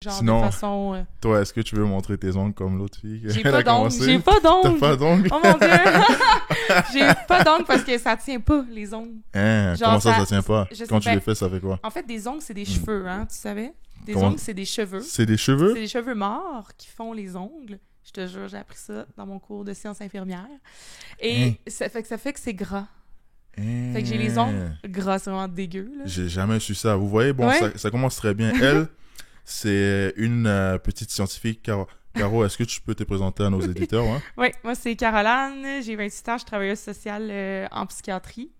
Genre Sinon, de façon... Toi, est-ce que tu veux montrer tes ongles comme l'autre fille? J'ai Elle pas a d'ongles. commencé. J'ai pas d'ongles. T'as pas d'ongles? Oh mon Dieu! J'ai pas d'ongles parce que ça tient pas, les ongles. Hein, Genre, comment ça tient pas? je sais Quand tu pas. les fais, ça fait quoi? En fait, des ongles, c'est des cheveux, hein, tu savais? Des Comment? ongles, c'est des cheveux. C'est des cheveux? C'est des cheveux morts qui font les ongles. Je te jure, j'ai appris ça dans mon cours de sciences infirmières. Et ça fait que c'est gras. Fait que j'ai les ongles gras, c'est vraiment dégueu, là. J'ai jamais su ça. Vous voyez, bon, Ouais. ça commence très bien. Elle, c'est une petite scientifique. Caro, est-ce que tu peux te présenter à nos éditeurs? Hein? Oui, moi, c'est Caroline. J'ai 28 ans, je suis travailleuse sociale en psychiatrie.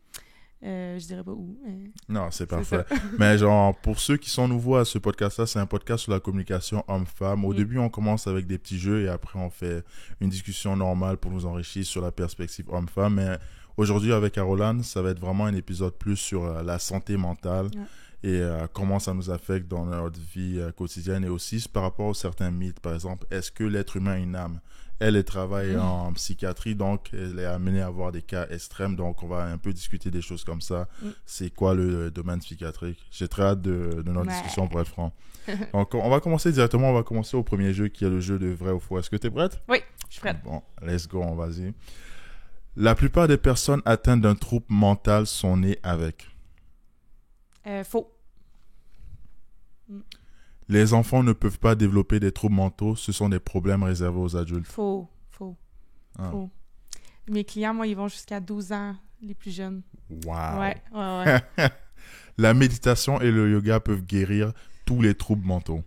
Je dirais pas où, mais... Non, c'est parfait. Mais genre, pour ceux qui sont nouveaux à ce podcast-là, c'est un podcast sur la communication homme-femme. Au début, on commence avec des petits jeux et après, on fait une discussion normale pour nous enrichir sur la perspective homme-femme. Mais aujourd'hui, avec Caroline, ça va être vraiment un épisode plus sur la santé mentale et comment ça nous affecte dans notre vie quotidienne et aussi par rapport à certains mythes. Par exemple, est-ce que l'être humain a une âme? Elle travaille en psychiatrie, donc elle est amenée à avoir des cas extrêmes. Donc, on va un peu discuter des choses comme ça. C'est quoi le domaine psychiatrique? J'ai très hâte de notre discussion, pour être franc. Donc, on va commencer directement. On va commencer au premier jeu, qui est le jeu de vrai ou faux. Est-ce que tu es prête? Oui, je suis prête. Bon, let's go, vas-y. La plupart des personnes atteintes d'un trouble mental sont nées avec. Faux. Les enfants ne peuvent pas développer des troubles mentaux. Ce sont des problèmes réservés aux adultes. Faux. Ah. Faux. Mes clients, moi, ils vont jusqu'à 12 ans, les plus jeunes. Wow. Ouais. La méditation et le yoga peuvent guérir tous les troubles mentaux.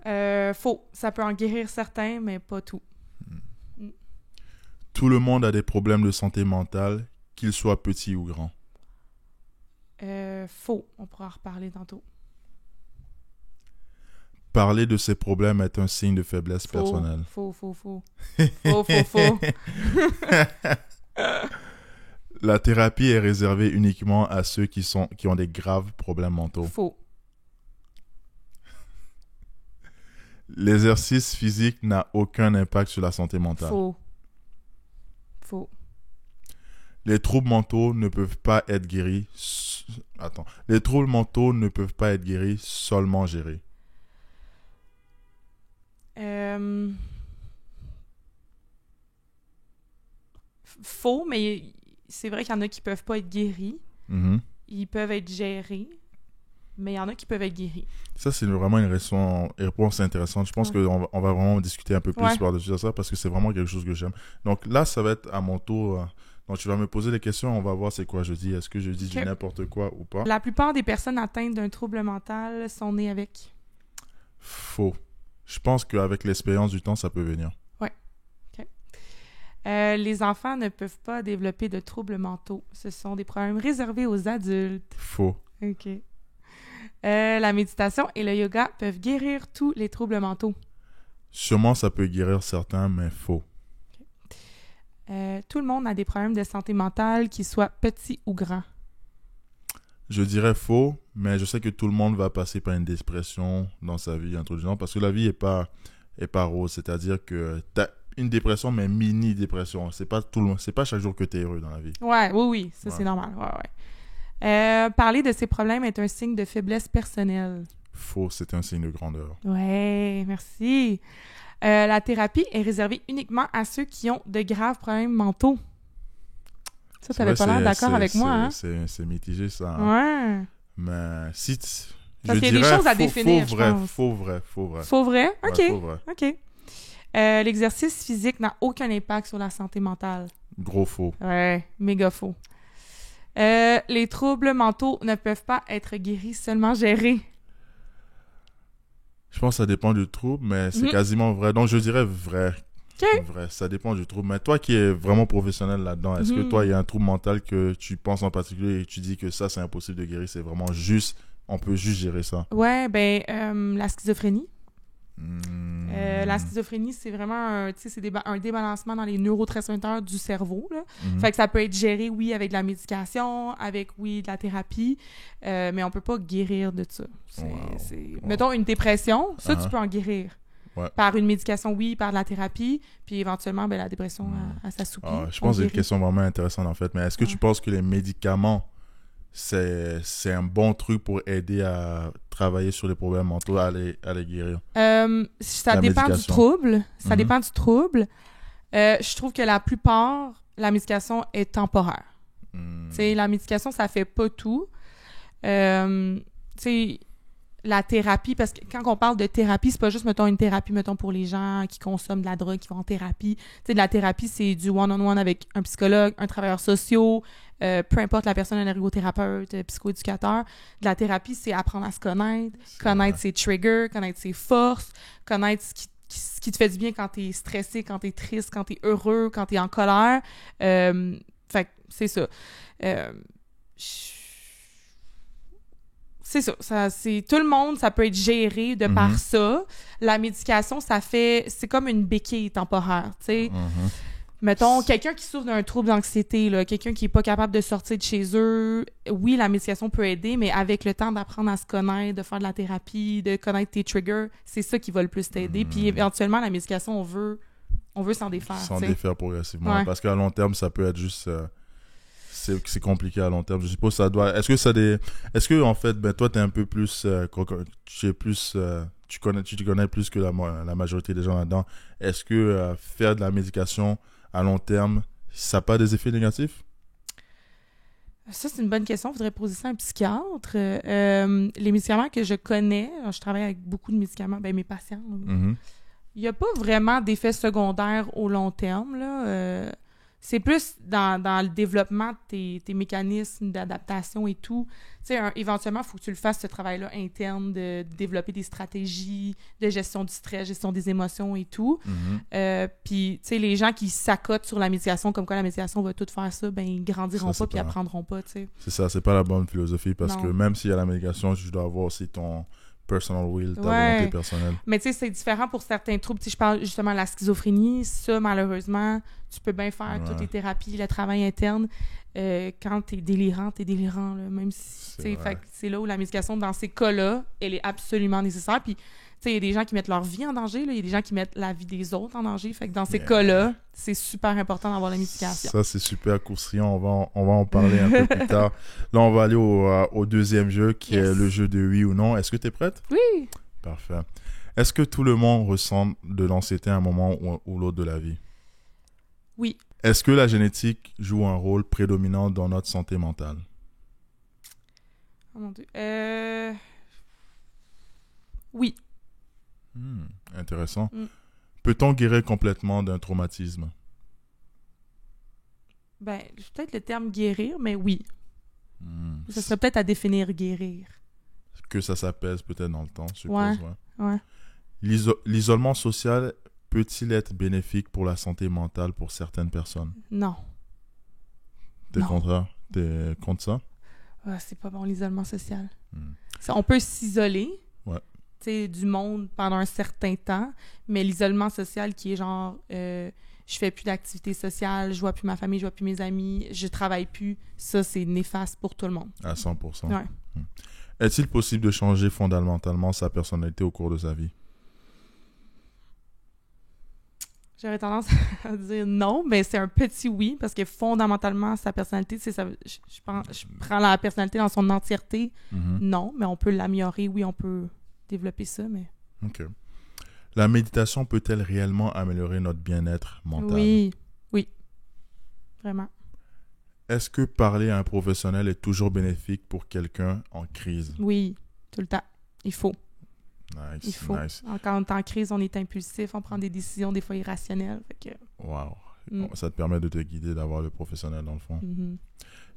Faux. Ça peut en guérir certains, mais pas tout. Tout le monde a des problèmes de santé mentale, qu'ils soient petits ou grands. Faux. On pourra en reparler tantôt. Parler de ces problèmes est un signe de faiblesse personnelle. Faux. Faux. La thérapie est réservée uniquement à ceux qui ont des graves problèmes mentaux. Faux. L'exercice physique n'a aucun impact sur la santé mentale. Faux. Les troubles mentaux ne peuvent pas être guéris. Les troubles mentaux ne peuvent pas être guéris, seulement gérés. Faux, mais c'est vrai qu'il y en a qui peuvent pas être guéris. Mm-hmm. Ils peuvent être gérés, mais il y en a qui peuvent être guéris. Ça, c'est vraiment une réponse intéressante. Je pense qu'on va vraiment discuter un peu plus par-dessus ça parce que c'est vraiment quelque chose que j'aime. Donc là, ça va être à mon tour. Donc tu vas me poser des questions, on va voir c'est quoi je dis. Est-ce que je dis du n'importe quoi ou pas? La plupart des personnes atteintes d'un trouble mental sont nées avec. Faux. Je pense qu'avec l'expérience du temps, ça peut venir. Oui. OK. Les enfants ne peuvent pas développer de troubles mentaux. Ce sont des problèmes réservés aux adultes. Faux. OK. La méditation et le yoga peuvent guérir tous les troubles mentaux. Sûrement, ça peut guérir certains, mais faux. Okay. Tout le monde a des problèmes de santé mentale, qu'ils soient petits ou grands. Je dirais faux, mais je sais que tout le monde va passer par une dépression dans sa vie, un truc du genre, parce que la vie est pas rose. C'est-à-dire que t'as une dépression, mais mini-dépression. C'est pas chaque jour que t'es heureux dans la vie. Oui, ça c'est normal. Ouais. Parler de ces problèmes est un signe de faiblesse personnelle. Faux, c'est un signe de grandeur. Ouais, merci. La thérapie est réservée uniquement à ceux qui ont de graves problèmes mentaux. Ça, t'avais pas l'air d'accord avec moi, hein? C'est mitigé, ça. Hein? Ouais. Mais si... Parce qu'il y a des choses à définir, je pense. Faux vrai. Faux vrai? OK. Ouais, faux vrai. OK. L'exercice physique n'a aucun impact sur la santé mentale. Gros faux. Ouais, méga faux. Les troubles mentaux ne peuvent pas être guéris, seulement gérés. Je pense que ça dépend du trouble, mais c'est quasiment vrai. Donc, je dirais vrai. Okay. Vrai, ça dépend du trouble. Mais toi qui es vraiment professionnel là-dedans, est-ce que toi, il y a un trouble mental que tu penses en particulier et tu dis que ça, c'est impossible de guérir, c'est vraiment juste, on peut juste gérer ça? Ouais, la schizophrénie. La schizophrénie, c'est vraiment un débalancement dans les neurotransmetteurs du cerveau. Là. Fait que ça peut être géré, oui, avec de la médication, avec, oui, de la thérapie, mais on peut pas guérir de ça. Mettons, une dépression, ça, tu peux en guérir. Ouais. Par une médication, oui, par de la thérapie, puis éventuellement, la dépression, elle s'assouplit. Je pense que c'est une question vraiment intéressante, en fait. Mais est-ce que tu penses que les médicaments, c'est un bon truc pour aider à travailler sur les problèmes mentaux, à les guérir. Ça La dépend du médication. trouble. Ça Mhm. dépend du trouble. Je trouve que la plupart, la médication est temporaire. Tu sais, la médication, ça fait pas tout. Tu sais, la thérapie, parce que quand on parle de thérapie, c'est pas juste, mettons, une thérapie, mettons, pour les gens qui consomment de la drogue, qui vont en thérapie. Tu sais, de la thérapie, c'est du one-on-one avec un psychologue, un travailleur social, peu importe la personne, un ergothérapeute, psychoéducateur. De la thérapie, c'est apprendre à se connaître, connaître ses triggers, connaître ses forces, connaître ce qui te fait du bien quand t'es stressé, quand t'es triste, quand t'es heureux, quand t'es en colère. Fait que c'est ça. C'est ça, c'est tout le monde, ça peut être géré de par ça. La médication, c'est comme une béquille temporaire, tu sais. Mettons, quelqu'un qui souffre d'un trouble d'anxiété, là, quelqu'un qui est pas capable de sortir de chez eux, oui, la médication peut aider, mais avec le temps d'apprendre à se connaître, de faire de la thérapie, de connaître tes triggers, c'est ça qui va le plus t'aider. Puis éventuellement, la médication, on veut s'en défaire. S'en t'sais. défaire progressivement. Ouais. Parce qu'à long terme, ça peut être juste... c'est compliqué à long terme. Je suppose que ça doit... Est-ce que en fait, ben, toi, t'es un peu plus... tu es plus... tu te connais plus que la majorité des gens là-dedans. Est-ce que faire de la médication à long terme, ça n'a pas des effets négatifs? Ça, c'est une bonne question. Il faudrait poser ça à un psychiatre. Les médicaments que je connais, je travaille avec beaucoup de médicaments, ben mes patients, Mhm. il n'y a pas vraiment d'effets secondaires au long terme, là. C'est plus dans le développement de tes mécanismes d'adaptation et tout. Tu sais, éventuellement, il faut que tu le fasses, ce travail-là interne, de développer des stratégies de gestion du stress, gestion des émotions et tout. Puis, tu sais, les gens qui s'accotent sur la médication, comme quoi la médication va tout faire ça, ben ils grandiront Ça, pas puis apprendront pas, tu sais. C'est ça, c'est pas la bonne philosophie parce Non. que même s'il y a la médication, tu dois avoir aussi ton personal will, ta Ouais. volonté personnelle. Mais tu sais, c'est différent pour certains troubles. Tu sais, je parle justement de la schizophrénie. Ça, malheureusement, tu peux bien faire toutes les thérapies, le travail interne. Quand t'es délirant, là, même si... tu sais, fait que c'est là où la médication, dans ces cas-là, elle est absolument nécessaire. Puis, tu sais, il y a des gens qui mettent leur vie en danger, là. Il y a des gens qui mettent la vie des autres en danger. Fait que dans ces cas-là, c'est super important d'avoir la médication. Ça, c'est super croustillant. On va en parler un peu plus tard. Là, on va aller au deuxième jeu, qui est le jeu de oui ou non. Est-ce que tu es prête? Oui! Parfait. Est-ce que tout le monde ressent de l'anxiété à un moment ou l'autre de la vie? Oui. Est-ce que la génétique joue un rôle prédominant dans notre santé mentale? Oh mon Dieu. Oui. Intéressant. Peut-on guérir complètement d'un traumatisme? Ben, peut-être le terme guérir, mais oui. Ça serait peut-être à définir guérir. Que ça s'apaise peut-être dans le temps, je suppose. Ouais. L'isolement social peut-il être bénéfique pour la santé mentale pour certaines personnes? Non. T'es contre ça? C'est pas bon, l'isolement social. On peut s'isoler du monde pendant un certain temps, mais l'isolement social qui est genre je fais plus d'activités sociales, je vois plus ma famille, je vois plus mes amis, je travaille plus, ça c'est néfaste pour tout le monde. À 100%. Ouais. Est-il possible de changer fondamentalement sa personnalité au cours de sa vie? J'aurais tendance à dire non, mais c'est un petit oui, parce que fondamentalement, sa personnalité, je prends la personnalité dans son entièreté. Non, mais on peut l'améliorer, oui, on peut développer ça, mais... OK. La méditation peut-elle réellement améliorer notre bien-être mental? Oui, vraiment. Est-ce que parler à un professionnel est toujours bénéfique pour quelqu'un en crise? Oui, tout le temps. Il faut. Nice, Il faut. nice. Quand on est en crise, on est impulsif, on prend des décisions des fois irrationnelles. Fait que... Wow. Ça te permet de te guider, d'avoir le professionnel dans le fond. Mm-hmm.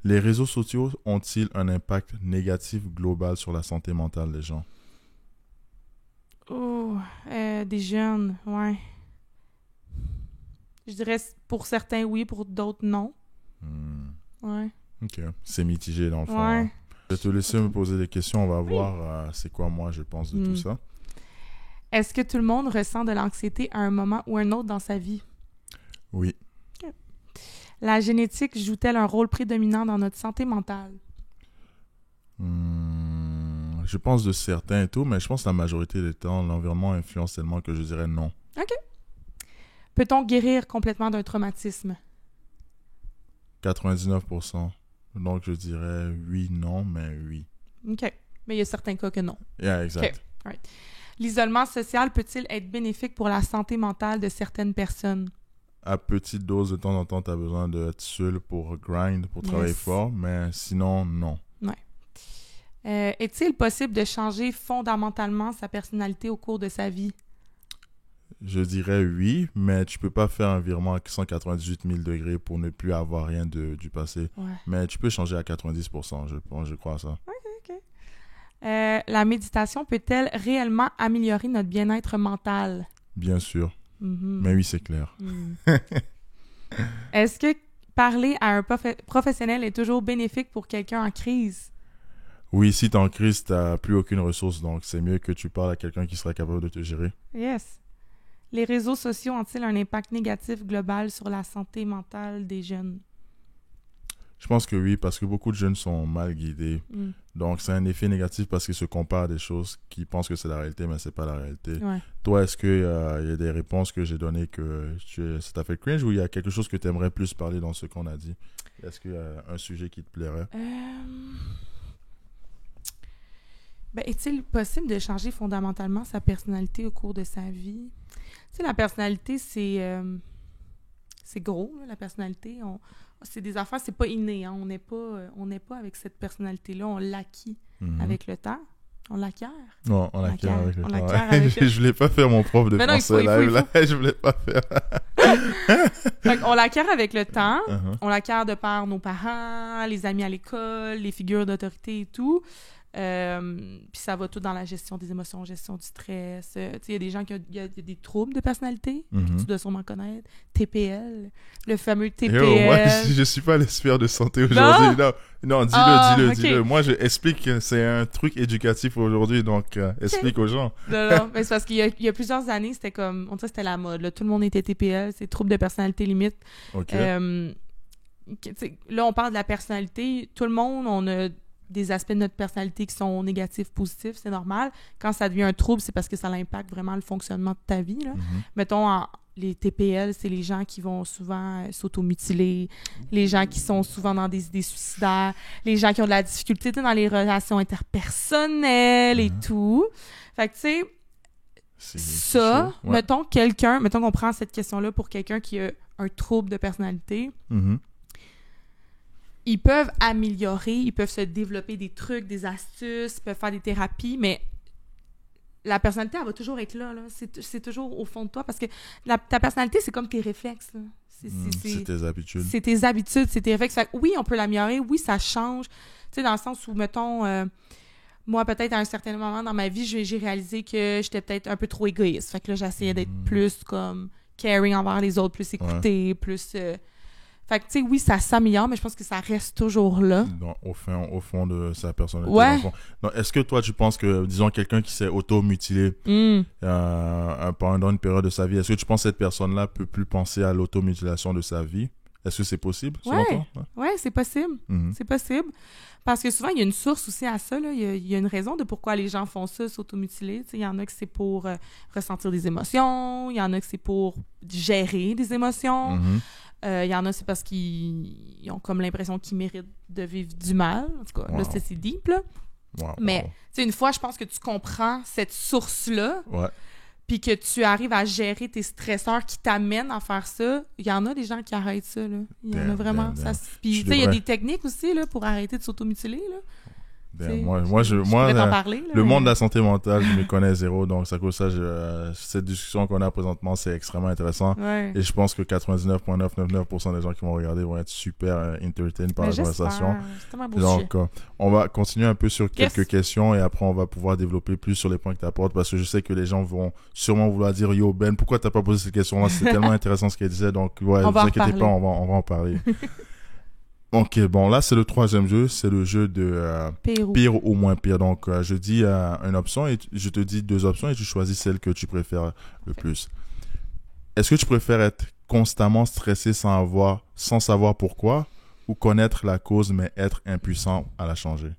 Les réseaux sociaux ont-ils un impact négatif global sur la santé mentale des gens? Des jeunes, ouais. Je dirais pour certains oui, pour d'autres non. Ouais. OK. C'est mitigé dans le fond. Ouais. Hein. Je vais te laisser me poser des questions. On va voir c'est quoi moi je pense de tout ça. Est-ce que tout le monde ressent de l'anxiété à un moment ou un autre dans sa vie? Oui. Okay. La génétique joue-t-elle un rôle prédominant dans notre santé mentale? Je pense de certains et tout, mais je pense que la majorité des temps, l'environnement influence tellement que je dirais non. OK. Peut-on guérir complètement d'un traumatisme? 99%. Donc, je dirais oui, non, mais oui. OK. Mais il y a certains cas que non. Yeah, exact. OK. Right. L'isolement social peut-il être bénéfique pour la santé mentale de certaines personnes? À petite dose, de temps en temps, tu as besoin d'être seul pour grind, pour travailler fort, mais sinon, non. Ouais. Est-il possible de changer fondamentalement sa personnalité au cours de sa vie? Je dirais oui, mais tu peux pas faire un virement à 198 000 degrés pour ne plus avoir rien du passé. Ouais. Mais tu peux changer à 90%, je crois à ça. OK. La méditation peut-elle réellement améliorer notre bien-être mental? Bien sûr. Mm-hmm. Mais oui, c'est clair. Est-ce que parler à un professionnel est toujours bénéfique pour quelqu'un en crise? Oui, si tu es en crise, tu n'as plus aucune ressource, donc c'est mieux que tu parles à quelqu'un qui sera capable de te gérer. Yes. Les réseaux sociaux ont-ils un impact négatif global sur la santé mentale des jeunes? Je pense que oui, parce que beaucoup de jeunes sont mal guidés. Donc, c'est un effet négatif parce qu'ils se comparent à des choses qu'ils pensent que c'est la réalité, mais c'est pas la réalité. Ouais. Toi, est-ce qu'il y a des réponses que j'ai données que ça t'a fait cringe ou il y a quelque chose que tu aimerais plus parler dans ce qu'on a dit? Est-ce qu'il y a un sujet qui te plairait? Est-il possible de changer fondamentalement sa personnalité au cours de sa vie? Tu sais, la personnalité, c'est gros, là, la personnalité. C'est des affaires, c'est pas inné. Hein? On n'est pas avec cette personnalité-là. On l'acquit avec le temps. On l'acquiert. Non, on l'acquiert avec le temps. Je voulais pas faire mon prof de français live, là. Je voulais pas faire. Fait on l'acquiert avec le temps. On l'acquiert de par nos parents, les amis à l'école, les figures d'autorité et tout. Puis ça va tout dans la gestion des émotions, gestion du stress. Il y a des gens qui ont des troubles de personnalité, que tu dois sûrement connaître. TPL, le fameux TPL. Moi, je suis pas l'expert de santé aujourd'hui. Non, dis-le. Okay. Moi, je explique que c'est un truc éducatif aujourd'hui, donc explique aux gens. Non, mais c'est parce qu'il y a plusieurs années, c'était comme, on dirait que c'était la mode. Là. Tout le monde était TPL, c'est troubles de personnalité limite. OK. Là, on parle de la personnalité. Tout le monde, on a des aspects de notre personnalité qui sont négatifs, positifs, c'est normal. Quand ça devient un trouble, c'est parce que ça impacte vraiment le fonctionnement de ta vie. Là. Mettons, les TPL, c'est les gens qui vont souvent s'automutiler, les gens qui sont souvent dans des idées suicidaires, les gens qui ont de la difficulté dans les relations interpersonnelles et tout. Fait que, tu sais, ça, ouais. Mettons qu'on prend cette question-là pour quelqu'un qui a un trouble de personnalité, ils peuvent améliorer, ils peuvent se développer des trucs, des astuces, ils peuvent faire des thérapies, mais la personnalité, elle va toujours être là. C'est toujours au fond de toi, parce que ta personnalité, c'est comme tes réflexes. Là. C'est tes habitudes. C'est tes habitudes, c'est tes réflexes. Fait que, oui, on peut l'améliorer, oui, ça change. Tu sais, dans le sens où, mettons, moi, peut-être à un certain moment dans ma vie, j'ai réalisé que j'étais peut-être un peu trop égoïste. Fait que là, j'essayais d'être plus comme caring envers les autres, plus écouter, plus... Fait que, tu sais, oui, ça s'améliore, mais je pense que ça reste toujours là. Au fond de sa personnalité. Ouais. Donc, est-ce que toi, tu penses que, disons, quelqu'un qui s'est auto-mutilé pendant une période de sa vie, est-ce que tu penses que cette personne-là peut plus penser à l'automutilation de sa vie? Est-ce que c'est possible, selon toi? Ouais, c'est possible. C'est possible. Parce que souvent, il y a une source aussi à ça. Là. Il y a une raison de pourquoi les gens font ça, s'automutiler. Il y en a que c'est pour ressentir des émotions. Il y en a que c'est pour gérer des émotions. Il y en a, c'est parce qu'ils ont comme l'impression qu'ils méritent de vivre du mal. En tout cas, là, c'est deep, là. Mais, tu sais, une fois, je pense que tu comprends cette source-là, puis que tu arrives à gérer tes stresseurs qui t'amènent à faire ça, il y en a des gens qui arrêtent ça, là. Il y en a vraiment. Puis, tu sais, il y a des techniques aussi, là, pour arrêter de s'automutiler, là. Le monde de la santé mentale, je me connais zéro, donc ça cause ça. Cette discussion qu'on a présentement, c'est extrêmement intéressant. Et je pense que 99,999% des gens qui vont regarder vont être super entertained par la conversation. Donc, on va continuer un peu sur quelques questions et après, on va pouvoir développer plus sur les points que tu apportes parce que je sais que les gens vont sûrement vouloir dire Yo Ben, pourquoi t'as pas posé cette question-là? C'est tellement intéressant ce qu'elle disait. Donc, ne vous inquiétez pas, on va en parler. Ok, bon, là, c'est le troisième jeu. C'est le jeu de pire ou moins pire. Donc, je dis une option et je te dis deux options et tu choisis celle que tu préfères le plus. Est-ce que tu préfères être constamment stressé sans savoir pourquoi ou connaître la cause mais être impuissant à la changer?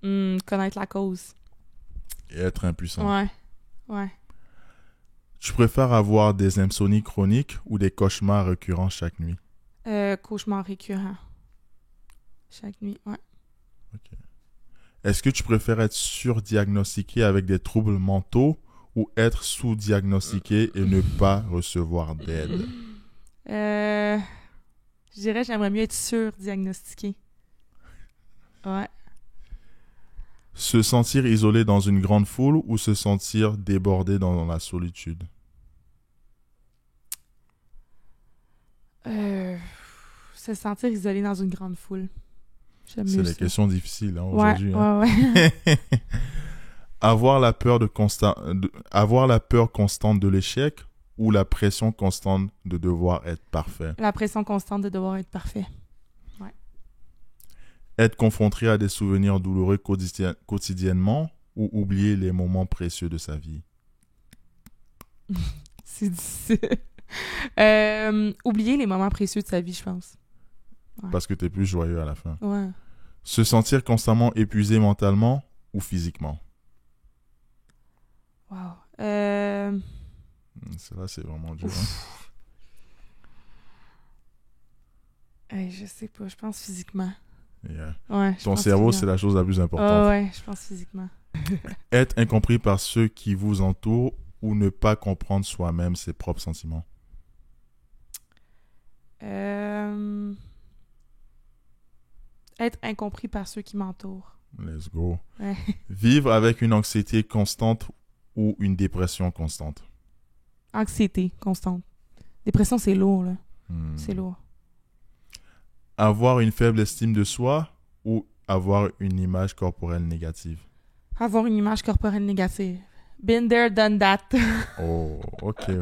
Connaître la cause. Et être impuissant. Ouais. Tu préfères avoir des insomnies chroniques ou des cauchemars récurrents chaque nuit? Cauchemars récurrents. Chaque nuit, ouais. Ok. Est-ce que tu préfères être surdiagnostiqué avec des troubles mentaux ou être sous-diagnostiqué et ne pas recevoir d'aide? Je dirais j'aimerais mieux être surdiagnostiqué. Ouais. Se sentir isolé dans une grande foule ou se sentir débordé dans la solitude? Se sentir isolé dans une grande foule. J'aime C'est mieux des ça. questions difficiles hein, Ouais, aujourd'hui. Hein. ouais. Avoir la peur avoir la peur constante de l'échec ou la pression constante de devoir être parfait? La pression constante de devoir être parfait. Être confronté à des souvenirs douloureux quotidiennement ou oublier les moments précieux de sa vie? C'est difficile. Oublier les moments précieux de sa vie, je pense. Ouais. Parce que tu es plus joyeux à la fin. Ouais. Se sentir constamment épuisé mentalement ou physiquement? Wow. Là, c'est vraiment dur. Je sais pas, je pense physiquement. Yeah. Ouais, Ton cerveau, c'est la chose la plus importante. Ouais, je pense physiquement. Être incompris par ceux qui vous entourent ou ne pas comprendre soi-même ses propres sentiments? Être incompris par ceux qui m'entourent. Let's go. Ouais. Vivre avec une anxiété constante ou une dépression constante? Anxiété constante. Dépression, c'est lourd, là. C'est lourd. Avoir une faible estime de soi ou avoir une image corporelle négative? Avoir une image corporelle négative. Been there, done that. Oh, ok.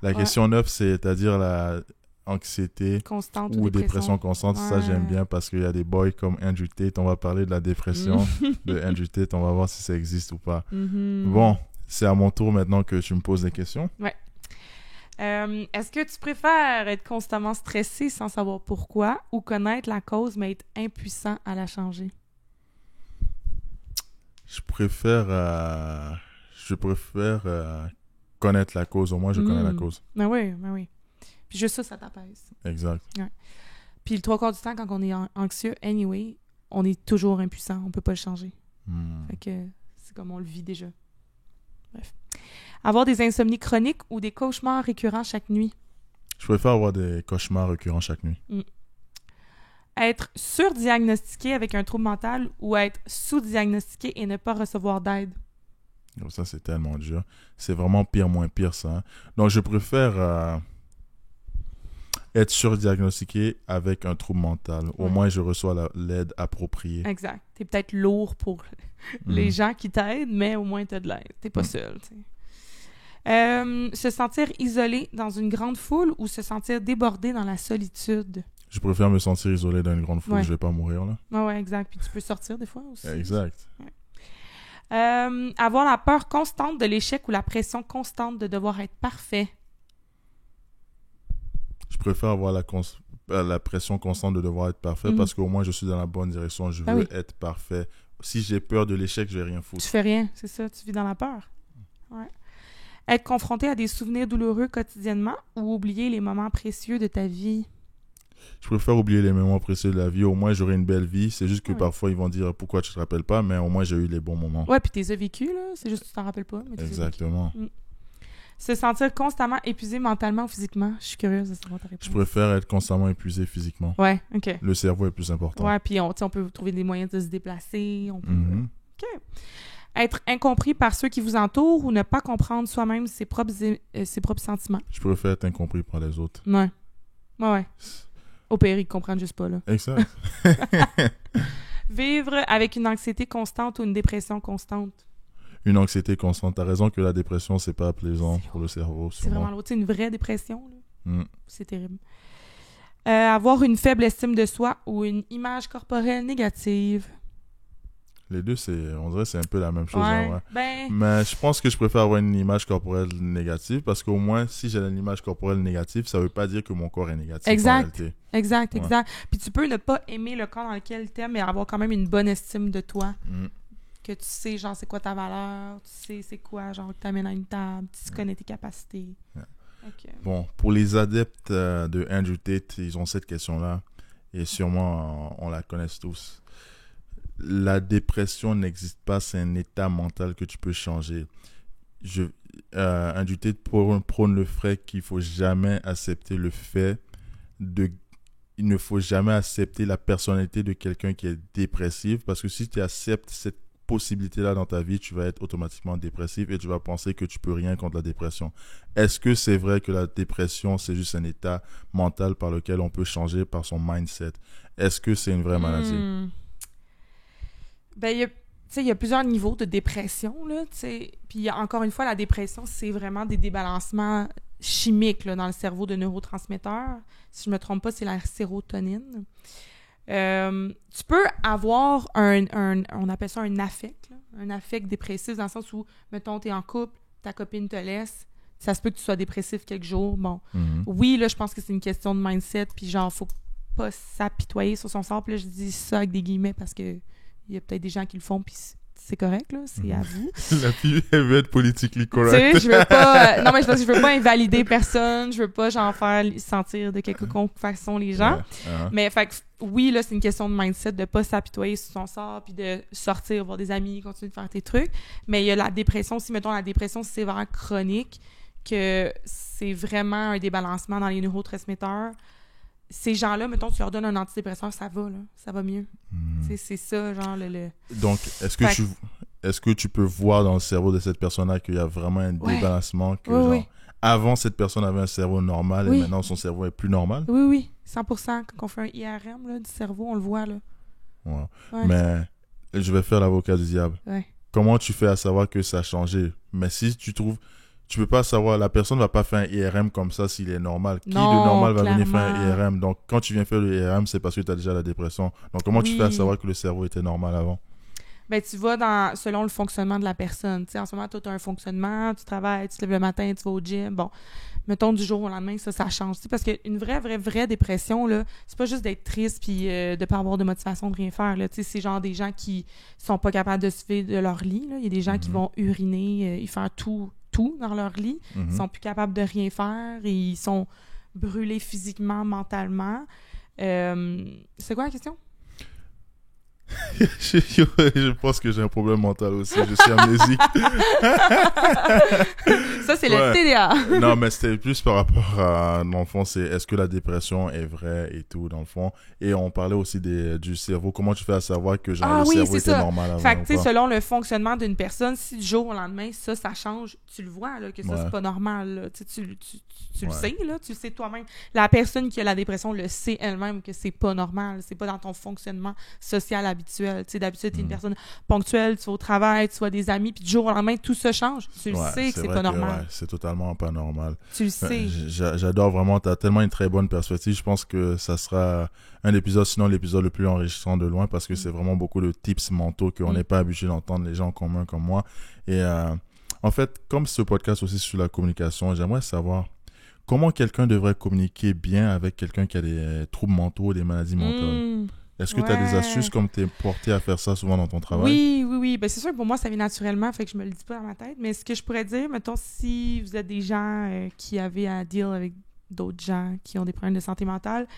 La question 9, c'est-à-dire la anxiété Constante ou dépression constante. Ouais. Ça, j'aime bien parce qu'il y a des boys comme Andrew Tate. On va parler de la dépression de Andrew Tate. On va voir si ça existe ou pas. Bon, c'est à mon tour maintenant que tu me poses des questions. Ouais. Est-ce que tu préfères être constamment stressé sans savoir pourquoi ou connaître la cause mais être impuissant à la changer? Je préfère connaître la cause. Au moins, je connais la cause. Ben oui. Puis juste ça t'apaise. Exact. Ouais. Puis le 3/4 du temps, quand on est anxieux, anyway, on est toujours impuissant. On peut pas le changer. Fait que c'est comme on le vit déjà. Bref. Avoir des insomnies chroniques ou des cauchemars récurrents chaque nuit? Je préfère avoir des cauchemars récurrents chaque nuit. Être surdiagnostiqué avec un trouble mental ou être sous-diagnostiqué et ne pas recevoir d'aide? Ça, c'est tellement dur. C'est vraiment pire, moins pire, ça. Hein. Donc, je préfère être surdiagnostiqué avec un trouble mental. Au moins, je reçois l'aide appropriée. Exact. T'es peut-être lourd pour les gens qui t'aident, mais au moins t'as de l'aide. T'es pas seul, tu sais. Se sentir isolé dans une grande foule ou se sentir débordé dans la solitude? Je préfère me sentir isolé dans une grande foule. Ouais. Je vais pas mourir, là. Ouais, exact. Puis tu peux sortir des fois aussi. Exact. Ouais. Avoir la peur constante de l'échec ou la pression constante de devoir être parfait? Je préfère avoir la pression constante de devoir être parfait parce qu'au moins, je suis dans la bonne direction. Je veux être parfait. Si j'ai peur de l'échec, je vais rien foutre. Tu fais rien, c'est ça. Tu vis dans la peur. Ouais. Être confronté à des souvenirs douloureux quotidiennement ou oublier les moments précieux de ta vie? Je préfère oublier les moments précieux de la vie. Au moins, j'aurai une belle vie. C'est juste que parfois, ils vont dire pourquoi tu te rappelles pas, mais au moins, j'ai eu les bons moments. Ouais, puis tu les as vécus, là. C'est juste que tu t'en rappelles pas. Mais exactement. Se sentir constamment épuisé mentalement ou physiquement? Je suis curieuse de savoir ta réponse. Je préfère être constamment épuisé physiquement. Ouais, OK. Le cerveau est plus important. Ouais, puis on peut trouver des moyens de se déplacer. On peut... OK. Être incompris par ceux qui vous entourent ou ne pas comprendre soi-même ses propres sentiments? Je préfère être incompris par les autres. Ouais. Au pire, ils comprennent juste pas, là. Exact. Vivre avec une anxiété constante ou une dépression constante? Une anxiété constante. T'as raison que la dépression, c'est pas plaisant pour le cerveau. C'est vraiment l'autre. C'est une vraie dépression, là. C'est terrible. Avoir une faible estime de soi ou une image corporelle négative? Les deux, on dirait que c'est un peu la même chose. Ouais, mais je pense que je préfère avoir une image corporelle négative parce qu'au moins, si j'ai une image corporelle négative, ça veut pas dire que mon corps est négatif en réalité. Exact. Puis tu peux ne pas aimer le corps dans lequel tu aimes, mais avoir quand même une bonne estime de toi. Que tu sais, genre, c'est quoi ta valeur, tu sais, c'est quoi, genre, que t'amènes à une table, tu connais tes capacités. Okay. Bon, pour les adeptes de Andrew Tate, ils ont cette question-là et sûrement, on la connaît tous. la dépression n'existe pas, c'est un état mental que tu peux changer. Un duté prône le fait qu'il ne faut jamais accepter le fait il ne faut jamais accepter la personnalité de quelqu'un qui est dépressif, parce que si tu acceptes cette possibilité-là dans ta vie, tu vas être automatiquement dépressif et tu vas penser que tu peux rien contre la dépression. Est-ce que c'est vrai que la dépression, c'est juste un état mental par lequel on peut changer par son mindset? Est-ce que c'est une vraie maladie? Ben, il y a plusieurs niveaux de dépression, là, puis encore une fois, la dépression, c'est vraiment des débalancements chimiques là, dans le cerveau de neurotransmetteurs. Si je me trompe pas, c'est la sérotonine. Tu peux avoir on appelle ça un affect, là, un affect dépressif, dans le sens où, mettons, t'es en couple, ta copine te laisse, ça se peut que tu sois dépressif quelques jours, bon. Oui, là, je pense que c'est une question de mindset, puis genre, faut pas s'apitoyer sur son sort, puis là, je dis ça avec des guillemets, parce que il y a peut-être des gens qui le font, puis c'est correct, là, c'est à vous. La fille, elle veut être politically correct. Tu sais, je veux pas... non, mais je veux pas invalider personne, je veux pas, genre, faire sentir de quelque façon les gens. Mais, fait que, oui, là, c'est une question de mindset, de pas s'apitoyer sur son sort, puis de sortir, voir des amis, continuer de faire tes trucs. Mais il y a la dépression aussi, mettons, la dépression sévère chronique, que c'est vraiment un débalancement dans les neurotransmetteurs. Ces gens-là, mettons, tu leur donnes un antidépresseur, ça va mieux. C'est ça, genre, Donc, est-ce que tu peux voir dans le cerveau de cette personne-là qu'il y a vraiment un débalancement, que genre, avant, cette personne avait un cerveau normal et maintenant, son cerveau est plus normal? Oui, 100%. Quand on fait un IRM là, du cerveau, on le voit, là. Ouais. Mais, je vais faire l'avocat du diable. Comment tu fais à savoir que ça a changé? Mais si tu trouves... Tu peux pas savoir, la personne va pas faire un IRM comme ça s'il est normal. Qui de normal va venir faire un IRM? Donc, quand tu viens faire le IRM, c'est parce que tu as déjà la dépression. Donc, comment tu fais à savoir que le cerveau était normal avant? Ben, tu vas selon le fonctionnement de la personne. Tu sais, en ce moment, tu as un fonctionnement, tu travailles, tu te lèves le matin, tu vas au gym. Bon, mettons du jour au lendemain, ça change. Tu sais, parce qu'une vraie dépression, là, c'est pas juste d'être triste puis de pas avoir de motivation de rien faire. Là. Tu sais, c'est genre des gens qui sont pas capables de se lever de leur lit. Là. Il y a des gens qui vont uriner, ils font tout dans leur lit. Ils sont plus capables de rien faire et ils sont brûlés physiquement, mentalement. C'est quoi la question? Je pense que j'ai un problème mental aussi. Je suis amnésique. Ça, c'est le TDA. Non, mais c'était plus par rapport à, dans le fond, c'est est-ce que la dépression est vraie et tout, dans le fond. Et on parlait aussi du cerveau. Comment tu fais à savoir que genre, le cerveau était normal avant? Fait que, tu sais, selon le fonctionnement d'une personne, si du jour au lendemain, ça change, tu le vois, là, que ça, c'est pas normal. Là. Tu le sais, là. Tu le sais toi-même. La personne qui a la dépression le sait elle-même que c'est pas normal. C'est pas dans ton fonctionnement social habituel. Tu sais, d'habitude, t'es une personne ponctuelle, tu vas au travail, tu vois des amis, puis du jour au lendemain, tout se change. Tu le sais que c'est pas normal. C'est totalement pas normal. Tu le sais. J'adore vraiment, t'as tellement une très bonne perspective. Je pense que ça sera un épisode, sinon l'épisode le plus enrichissant de loin, parce que c'est vraiment beaucoup de tips mentaux qu'on n'est pas habitué d'entendre, les gens communs comme moi. Et en fait, comme ce podcast aussi sur la communication, j'aimerais savoir comment quelqu'un devrait communiquer bien avec quelqu'un qui a des troubles mentaux, des maladies mentales. Est-ce que tu as des astuces comme tu es porté à faire ça souvent dans ton travail? Oui. Ben, c'est sûr que pour moi, ça vient naturellement, fait que je me le dis pas dans ma tête. Mais ce que je pourrais dire, mettons, si vous êtes des gens qui avaient à deal avec d'autres gens qui ont des problèmes de santé mentale,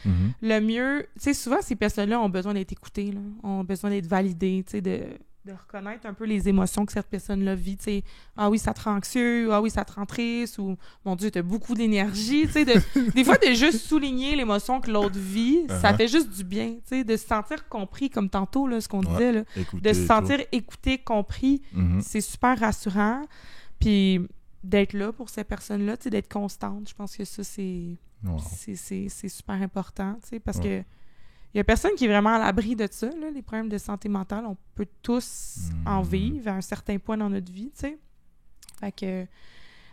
le mieux... Tu sais, souvent, ces personnes-là ont besoin d'être écoutées, là, ont besoin d'être validées, tu sais, de reconnaître un peu les émotions que cette personne-là vit, tu sais. Ah oui, ça te rend anxieux, ah oui, ça te rend triste, ou mon Dieu, t'as beaucoup d'énergie, tu sais. Des fois, de juste souligner l'émotion que l'autre vit, ça fait juste du bien, tu sais, de se sentir compris, comme tantôt, là, ce qu'on disait, là. De se sentir écouté, compris, c'est super rassurant. Puis d'être là pour ces personnes-là, tu sais, d'être constante, je pense que ça, c'est super important, tu sais, parce que il y a personne qui est vraiment à l'abri de ça, là, les problèmes de santé mentale. On peut tous en vivre à un certain point dans notre vie, tu sais. Fait que,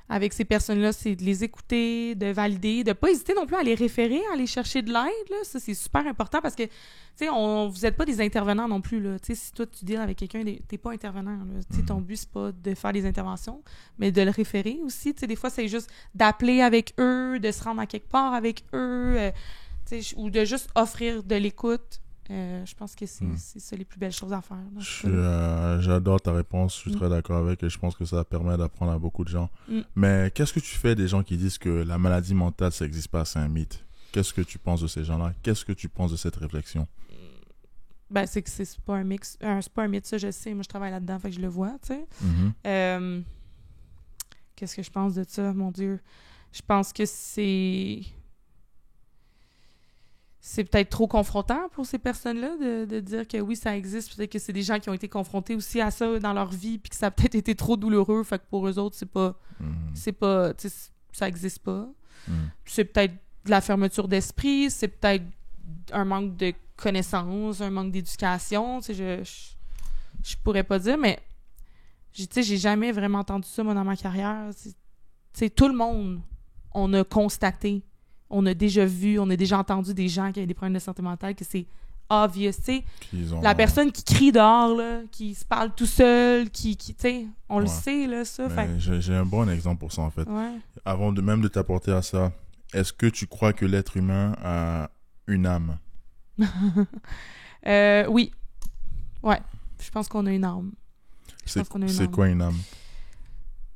avec ces personnes-là, c'est de les écouter, de valider, de pas hésiter non plus à les référer, à aller chercher de l'aide, là. Ça, c'est super important parce que, tu sais, vous n'êtes pas des intervenants non plus, là. Tu sais, si toi, tu deals avec quelqu'un, t'es pas intervenant, là. Tu sais, ton but, c'est pas de faire des interventions, mais de le référer aussi. Tu sais, des fois, c'est juste d'appeler avec eux, de se rendre à quelque part avec eux, ou de juste offrir de l'écoute. Je pense que c'est ça les plus belles choses à faire. J'adore ta réponse, je suis très d'accord avec et je pense que ça permet d'apprendre à beaucoup de gens. Mais qu'est-ce que tu fais des gens qui disent que la maladie mentale, ça n'existe pas, c'est un mythe? Qu'est-ce que tu penses de ces gens-là? Qu'est-ce que tu penses de cette réflexion? Ben, c'est que c'est pas un mix. C'est pas un mythe, ça, je sais. Moi, je travaille là-dedans, fait que je le vois, tu sais. Qu'est-ce que je pense de ça, mon Dieu? Je pense que c'est peut-être trop confrontant pour ces personnes-là de dire que oui, ça existe. Peut-être que c'est des gens qui ont été confrontés aussi à ça dans leur vie puis que ça a peut-être été trop douloureux. Fait que pour eux autres, c'est pas... tu sais, ça existe pas. C'est peut-être de la fermeture d'esprit, c'est peut-être un manque de connaissances, un manque d'éducation. Tu sais, je pourrais pas dire, mais tu sais, j'ai jamais vraiment entendu ça, moi, dans ma carrière. Tu sais, tout le monde, on a constaté, on a déjà vu, on a déjà entendu des gens qui avaient des problèmes de santé mentale, que c'est obvious, tu sais. La personne qui crie dehors, là, qui se parle tout seul, qui tu sais, on le sait, là, ça. Fait... J'ai un bon exemple pour ça, en fait. Ouais. Avant même de t'apporter à ça, est-ce que tu crois que l'être humain a une âme? Oui. Ouais. Je pense qu'on a une âme. C'est quoi une âme?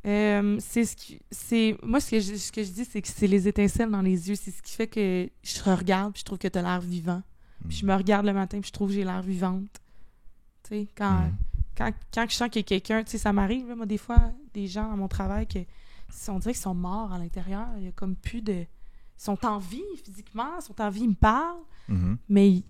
Moi, ce que je dis, c'est que c'est les étincelles dans les yeux. C'est ce qui fait que je te regarde puis je trouve que tu as l'air vivant. Puis je me regarde le matin puis je trouve que j'ai l'air vivante. Tu sais, quand je sens qu'il y a quelqu'un... Tu sais, ça m'arrive, là, moi, des fois, des gens à mon travail, on dirait qu'ils sont morts à l'intérieur. Il y a comme plus de... Ils sont en vie physiquement, ils sont en vie, ils me parlent, mais il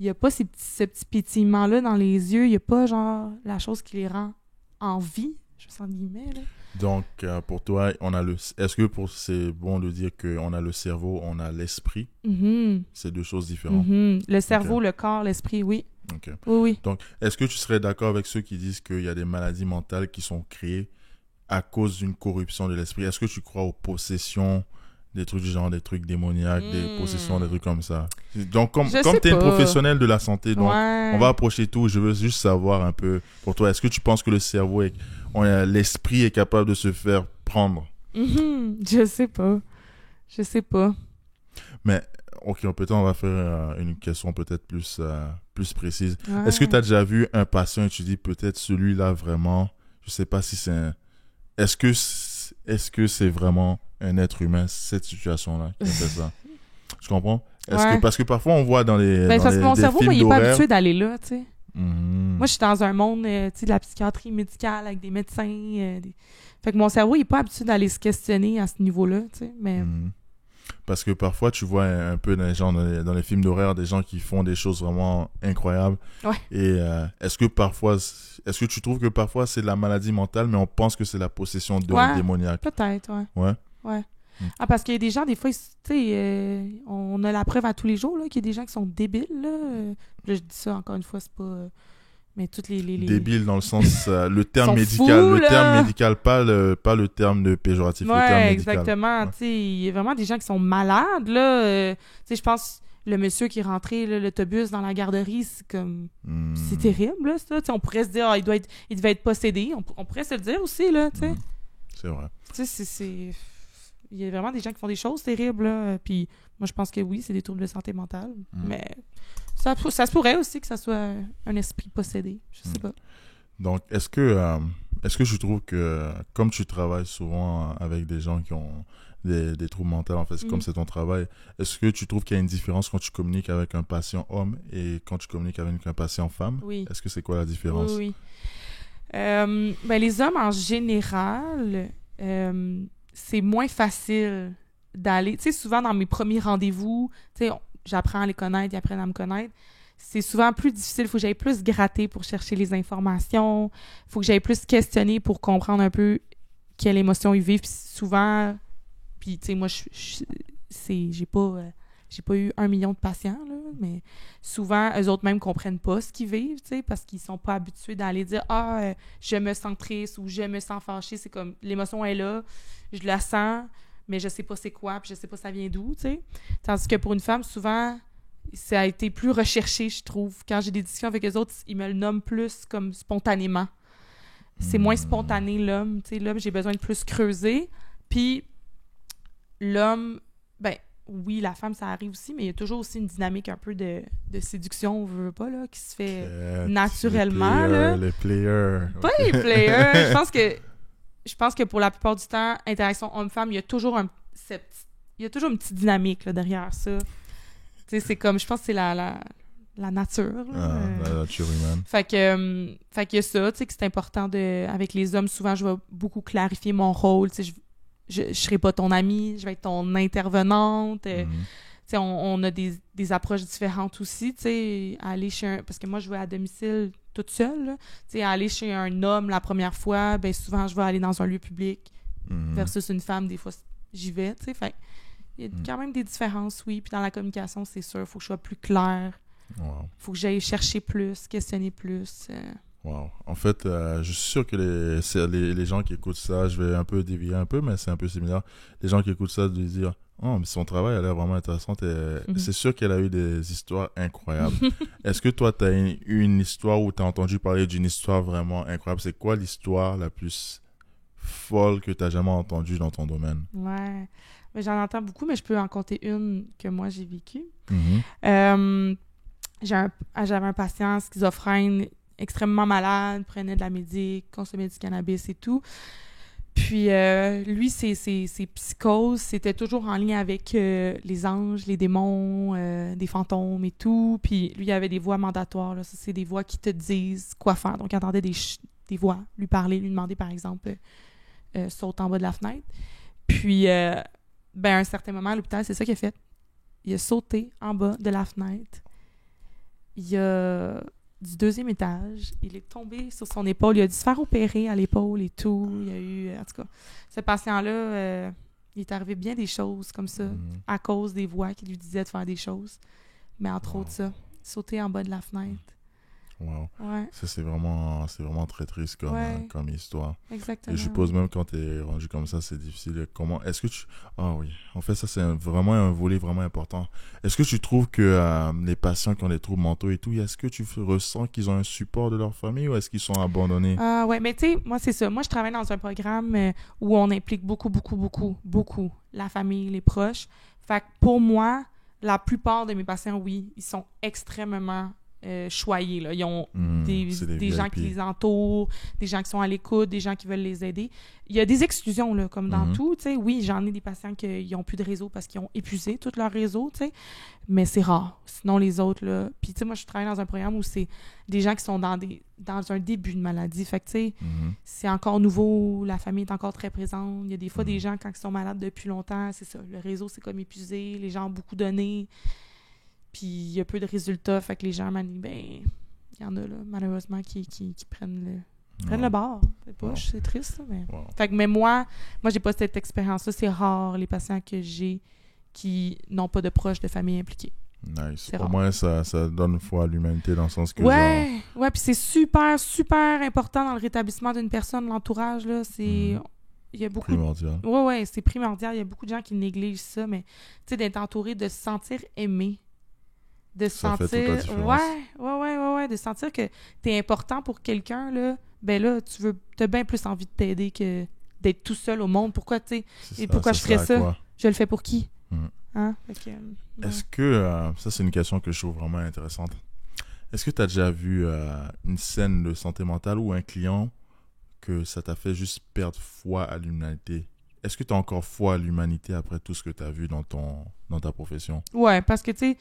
n'y a pas ce petit pétillement-là dans les yeux. Il n'y a pas, genre, la chose qui les rend en vie, je me sens guillemets, là. Donc, pour toi, est-ce que c'est bon de dire qu'on a le cerveau, on a l'esprit? C'est deux choses différentes. Le cerveau, le corps, l'esprit, oui. Okay. Oui. Donc, est-ce que tu serais d'accord avec ceux qui disent qu'il y a des maladies mentales qui sont créées à cause d'une corruption de l'esprit? Est-ce que tu crois aux possessions, des trucs du genre, des trucs démoniaques, des possessions, des trucs comme ça? Donc, comme tu es une professionnelle de la santé, donc on va approcher tout. Je veux juste savoir un peu, pour toi, est-ce que tu penses que le cerveau, l'esprit est capable de se faire prendre? Je sais pas. Mais, ok, peut-être on va faire une question peut-être plus précise. Ouais. Est-ce que tu as déjà vu un patient et tu dis peut-être celui-là vraiment, je sais pas si c'est est-ce que c'est vraiment un être humain, cette situation-là, qui fait ça? Je comprends? Parce que parfois, on voit dans les parce que mon cerveau, il n'est pas habitué d'aller là, tu sais. Mm-hmm. Moi, je suis dans un monde, tu sais, de la psychiatrie médicale avec des médecins. Fait que mon cerveau, il n'est pas habitué d'aller se questionner à ce niveau-là, tu sais, mais... Parce que parfois, tu vois un peu dans les films d'horreur des gens qui font des choses vraiment incroyables. Ouais. Et est-ce que tu trouves que parfois c'est de la maladie mentale, mais on pense que c'est la possession démoniaque? Peut-être, ouais. Ouais. Ah, parce qu'il y a des gens, des fois, tu sais, on a la preuve à tous les jours, là, qu'il y a des gens qui sont débiles, là. Là, je dis ça, encore une fois, c'est pas... mais toutes les... Débiles dans le sens... le terme médical. Le terme médical, pas le terme de péjoratif, le terme médical. Exactement. Ouais. Tu sais, il y a vraiment des gens qui sont malades, là. Tu sais, je pense... Le monsieur qui est rentré, là, l'autobus dans la garderie, c'est comme... C'est terrible, là, ça. T'sais, on pourrait se dire, il devait être possédé. On pourrait se le dire aussi, là, tu sais. C'est vrai. Tu sais, il y a vraiment des gens qui font des choses terribles, là. Puis moi, je pense que oui, c'est des troubles de santé mentale. Mais ça se pourrait aussi que ça soit un esprit possédé. Je sais pas. Donc, est-ce que je trouve que, comme tu travailles souvent avec des gens qui ont des troubles mentaux, en fait, comme c'est ton travail, est-ce que tu trouves qu'il y a une différence quand tu communiques avec un patient homme et quand tu communiques avec un patient femme? Oui. Est-ce que c'est quoi la différence? Oui. Ben, les hommes, en général, c'est moins facile d'aller... Tu sais, souvent, dans mes premiers rendez-vous, tu sais, j'apprends à les connaître, ils apprennent à me connaître. C'est souvent plus difficile. Il faut que j'aille plus gratter pour chercher les informations. Il faut que j'aille plus questionner pour comprendre un peu quelle émotion ils vivent. Puis souvent... Puis, tu sais, moi, j'ai pas eu 1 million de patients, là, mais souvent, eux autres même comprennent pas ce qu'ils vivent, tu sais, parce qu'ils sont pas habitués d'aller dire « Ah, je me sens triste » ou « Je me sens fâchée ». C'est comme, l'émotion est là, je la sens, mais je sais pas c'est quoi, puis je sais pas ça vient d'où, tu sais. Tandis que pour une femme, souvent, ça a été plus recherché, je trouve. Quand j'ai des discussions avec eux autres, ils me le nomment plus comme spontanément. C'est moins spontané, l'homme, tu sais. L'homme, j'ai besoin de plus creuser. Puis, l'homme, ben, oui, la femme, ça arrive aussi, mais il y a toujours aussi une dynamique un peu de séduction, on veut pas, là, qui se fait naturellement, les players. Pas les players. Je pense que pour la plupart du temps, interaction homme-femme, il y a toujours une petite dynamique là, derrière ça. Tu sais, c'est comme, je pense que c'est la nature. Là, la nature humaine. Fait que ça, tu sais, que c'est important avec les hommes, souvent, je vais beaucoup clarifier mon rôle, tu sais, je serai pas ton amie, je vais être ton intervenante. Tu sais, on a des approches différentes aussi, tu sais, aller chez parce que moi, je vais à domicile toute seule, là. Tu sais, aller chez un homme la première fois, ben souvent, je vais aller dans un lieu public versus une femme, des fois, j'y vais, tu sais, fait il y a quand même des différences, oui, puis dans la communication, c'est sûr, il faut que je sois plus claire. Wow. Faut que j'aille chercher plus, questionner plus. Wow. En fait, je suis sûr que les gens qui écoutent ça, je vais un peu dévier un peu, mais c'est un peu similaire. Les gens qui écoutent ça, de dire « Oh, mais son travail a l'air vraiment intéressant. » C'est sûr qu'elle a eu des histoires incroyables. Est-ce que toi, tu as une histoire où tu as entendu parler d'une histoire vraiment incroyable? C'est quoi l'histoire la plus folle que tu as jamais entendue dans ton domaine? Ouais. Mais j'en entends beaucoup, mais je peux en compter une que moi, j'ai vécue. J'avais un patient schizophrène extrêmement malade, prenait de la médic, consommait du cannabis et tout. Puis lui, ses psychoses, c'était toujours en lien avec les anges, les démons, des fantômes et tout. Puis lui, il avait des voix mandatoires. Là. Ça, c'est des voix qui te disent quoi faire. Donc, il entendait des voix lui parler, lui demander, par exemple, saute en bas de la fenêtre. Puis, à un certain moment, à l'hôpital, c'est ça qu'il a fait. Il a sauté en bas de la fenêtre. Il a du 2e étage. Il est tombé sur son épaule. Il a dû se faire opérer à l'épaule et tout. Il y a eu... En tout cas, ce patient-là, il est arrivé bien des choses comme ça à cause des voix qui lui disaient de faire des choses. Mais entre autres ça, sauter en bas de la fenêtre. Wow. Ouais. Ça, c'est vraiment très triste comme histoire. Exactement. Et je suppose même quand tu es rendu comme ça, c'est difficile. Comment est-ce que tu... Ah oui, en fait, ça, c'est vraiment un volet vraiment important. Est-ce que tu trouves que les patients qui ont des troubles mentaux et tout, est-ce que tu ressens qu'ils ont un support de leur famille ou est-ce qu'ils sont abandonnés? Ouais, mais tu sais, moi, c'est ça. Moi, je travaille dans un programme où on implique beaucoup la famille, les proches. Fait que pour moi, la plupart de mes patients, oui, ils sont extrêmement choyés. Là. Ils ont des gens qui les entourent, des gens qui sont à l'écoute, des gens qui veulent les aider. Il y a des exclusions, là, comme dans tout. T'sais. Oui, j'en ai des patients qui n'ont plus de réseau parce qu'ils ont épuisé tout leur réseau, t'sais. Mais c'est rare. Sinon, les autres, là... Puis, tu sais, moi, je travaille dans un programme où c'est des gens qui sont dans un début de maladie. Fait que, tu sais, c'est encore nouveau, la famille est encore très présente. Il y a des fois des gens, quand ils sont malades depuis longtemps, c'est ça, le réseau, c'est comme épuisé, les gens ont beaucoup donné. Puis il y a peu de résultats, fait que les gens m'ont dit, il y en a là, malheureusement, qui prennent le bord. C'est poche, c'est triste, ça, mais... Fait que, mais moi, j'ai pas cette expérience-là. C'est rare, les patients que j'ai qui n'ont pas de proches de famille impliqués. Nice. Au moins, ça donne foi à l'humanité dans le sens que... Ouais, puis c'est super, super important dans le rétablissement d'une personne, l'entourage, là, c'est... Il y a beaucoup... Primordial. Ouais, c'est primordial. Il y a beaucoup de gens qui négligent ça, mais, tu sais, d'être entouré, de se sentir aimé, de se sentir... fait toute la différence. Ouais, de sentir que t'es important pour quelqu'un, là, là, t'as bien plus envie de t'aider que d'être tout seul au monde. Pourquoi, tu sais, et pourquoi je ferais ça? Je le fais pour qui? Hein? Fait que, Est-ce que... ça, c'est une question que je trouve vraiment intéressante. Est-ce que tu as déjà vu une scène de santé mentale ou un client que ça t'a fait juste perdre foi à l'humanité? Est-ce que tu as encore foi à l'humanité après tout ce que tu as vu dans ta profession? Ouais, parce que, tu sais,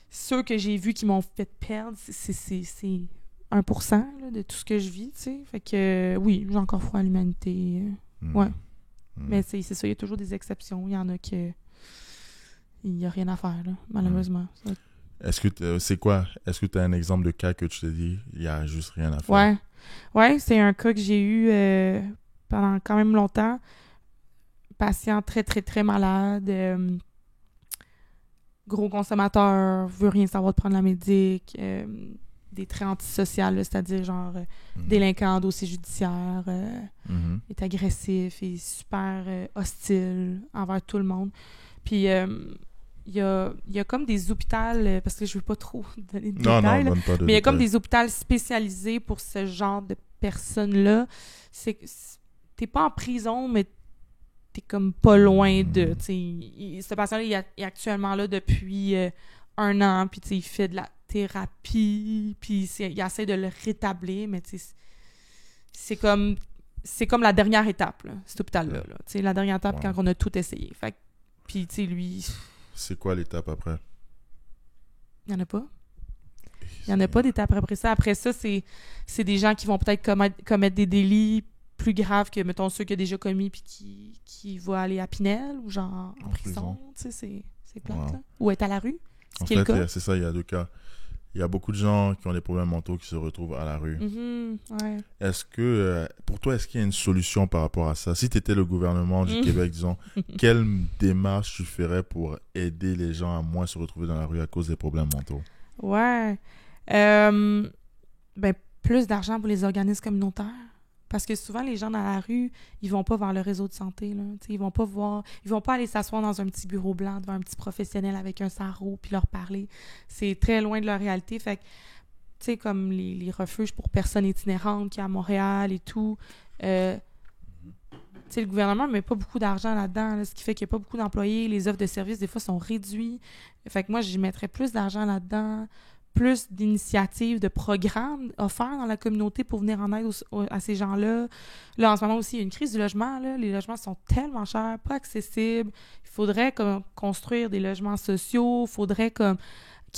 ceux que j'ai vus qui m'ont fait perdre, c'est 1% là, de tout ce que je vis, tu sais. Fait que, oui, j'ai encore foi à l'humanité. Ouais. Mais c'est ça, il y a toujours des exceptions. Il y en a que... Il n'y a rien à faire, là, malheureusement. Est-ce que c'est quoi? Est-ce que tu as un exemple de cas que tu te dis, il n'y a juste rien à faire? Ouais, c'est un cas que j'ai eu pendant quand même longtemps. Patient très, très, très malade. Gros consommateur, veut rien savoir de prendre la médic. Des traits antisociaux, c'est-à-dire genre délinquant, dossier judiciaire. Est agressif et super hostile envers tout le monde. Puis... il y a comme des hôpitaux, parce que je veux pas trop donner de détails, donne pas de mais il y a comme des hôpitaux spécialisés pour ce genre de personnes-là. T'es pas en prison, mais t'es comme pas loin de... Ce patient-là, il est actuellement là depuis 1 an, puis il fait de la thérapie, puis il essaie de le rétablir, mais c'est comme la dernière étape, là, cet hôpital-là. Là. La dernière étape quand on a tout essayé. Fait puis, lui... C'est quoi l'étape après? Il n'y en a pas. Il n'y en a pas d'étape après ça. Après ça, c'est des gens qui vont peut-être commettre des délits plus graves que, mettons, ceux qu'il a déjà commis puis qui vont aller à Pinel ou genre en prison. Tu sais, c'est plate, là. Ou être à la rue. En fait, c'est ça, il y a 2 cas. Il y a beaucoup de gens qui ont des problèmes mentaux qui se retrouvent à la rue. Ouais. Est-ce que, pour toi, est-ce qu'il y a une solution par rapport à ça? Si tu étais le gouvernement du Québec, disons, quelle démarche tu ferais pour aider les gens à moins se retrouver dans la rue à cause des problèmes mentaux? Ouais. Plus d'argent pour les organismes communautaires. Parce que souvent, les gens dans la rue, ils vont pas vers le réseau de santé, là. T'sais, ils vont pas aller s'asseoir dans un petit bureau blanc devant un petit professionnel avec un sarrau puis leur parler. C'est très loin de leur réalité. Fait que, tu sais, comme les refuges pour personnes itinérantes qui y a à Montréal et tout, tu sais, le gouvernement met pas beaucoup d'argent là-dedans, là, ce qui fait qu'il n'y a pas beaucoup d'employés. Les offres de services, des fois, sont réduites. Fait que moi, j'y mettrais plus d'argent là-dedans, plus d'initiatives, de programmes offerts dans la communauté pour venir en aide à ces gens-là. Là, en ce moment aussi, il y a une crise du logement. Là. Les logements sont tellement chers, pas accessibles. Il faudrait construire des logements sociaux. Il faudrait qu'il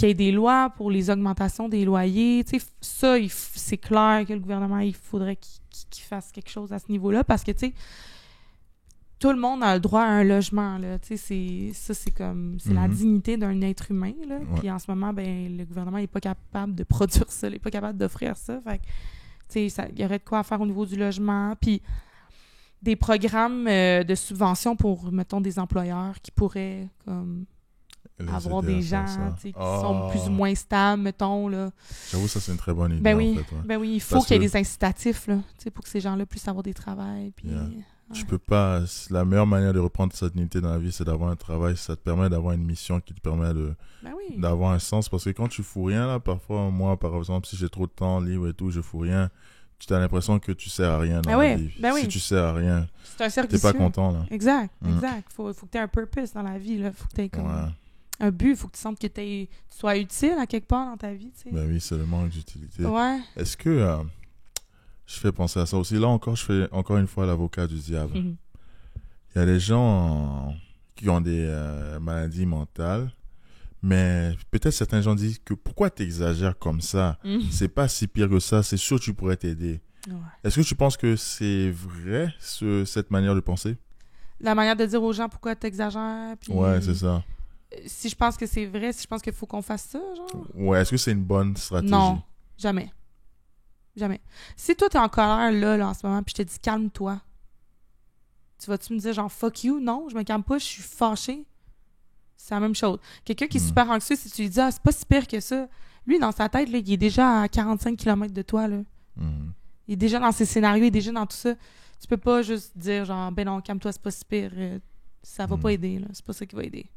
y ait des lois pour les augmentations des loyers. Tu sais, ça, c'est clair que le gouvernement, il faudrait qu'il fasse quelque chose à ce niveau-là parce que, tu sais, tout le monde a le droit à un logement, là. Tu sais, c'est la dignité d'un être humain, là. Ouais. Puis en ce moment, le gouvernement n'est pas capable de produire ça, il n'est pas capable d'offrir ça. Fait que, tu sais, il y aurait de quoi faire au niveau du logement. Puis des programmes de subvention pour, mettons, des employeurs qui pourraient, avoir des gens, tu sais, qui sont plus ou moins stables, mettons, là. J'avoue, ça, c'est une très bonne idée, Ben oui, en fait. Ouais. ben oui, il faut qu'il y ait des incitatifs, là, tu sais, pour que ces gens-là puissent avoir des travails, puis... Yeah. Ouais. Tu peux pas... La meilleure manière de reprendre sa dignité dans la vie, c'est d'avoir un travail. Ça te permet d'avoir une mission qui te permet d'avoir un sens. Parce que quand tu fous rien, là, parfois, moi, par exemple, si j'ai trop de temps libre et tout, je fous rien, tu as l'impression que tu sers à rien dans la vie. Si tu sers à rien, c'est un cercle t'es pas content, là. Exact. Faut que tu aies un purpose dans la vie, là. Faut que tu aies un but. Faut que tu sentes que tu sois utile à quelque part dans ta vie, tu sais. Ben oui, c'est le manque d'utilité. Ouais. Est-ce que... je fais penser à ça aussi. Là encore, je fais encore une fois l'avocat du diable. Il y a des gens qui ont des maladies mentales, mais peut-être certains gens disent que pourquoi tu exagères comme ça? C'est pas si pire que ça, c'est sûr que tu pourrais t'aider. Ouais. Est-ce que tu penses que c'est vrai, cette manière de penser? La manière de dire aux gens pourquoi tu exagères? Puis... Ouais, c'est ça. Si je pense que c'est vrai, si je pense qu'il faut qu'on fasse ça, genre? Ouais, est-ce que c'est une bonne stratégie? Non, jamais. Jamais. Si toi, t'es en colère, là, en ce moment, puis je te dis « calme-toi », tu vas-tu me dire genre « fuck you », non, je me calme pas, je suis fâchée. C'est la même chose. Quelqu'un qui est super anxieux, si tu lui dis « ah, c'est pas si pire que ça », lui, dans sa tête, là, il est déjà à 45 km de toi, là. Il est déjà dans ses scénarios, il est déjà dans tout ça. Tu peux pas juste dire genre « ben non, calme-toi, c'est pas si pire », ça va pas aider, là. C'est pas ça qui va aider.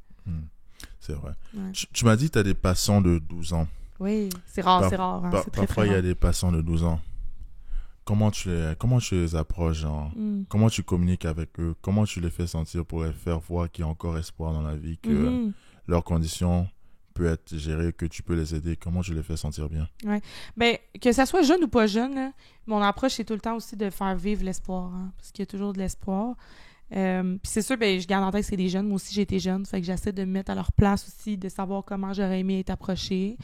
C'est vrai. Ouais. Tu m'as dit que t'as des patients de 12 ans. Oui, c'est rare, c'est rare. Hein, c'est très, parfois, très il y rare. a des patients de 12 ans. Comment tu les approches, genre? Comment tu communiques avec eux? Comment tu les fais sentir pour les faire voir qu'il y a encore espoir dans la vie, que leurs conditions peuvent être gérées, que tu peux les aider? Comment tu les fais sentir bien? Oui. Ben, que ça soit jeune ou pas jeune, là, mon approche, c'est tout le temps aussi de faire vivre l'espoir, hein, parce qu'il y a toujours de l'espoir. Puis c'est sûr, ben, je garde en tête que c'est des jeunes. Moi aussi, j'ai été jeune. Fait que j'essaie de me mettre à leur place aussi, de savoir comment j'aurais aimé être approchée.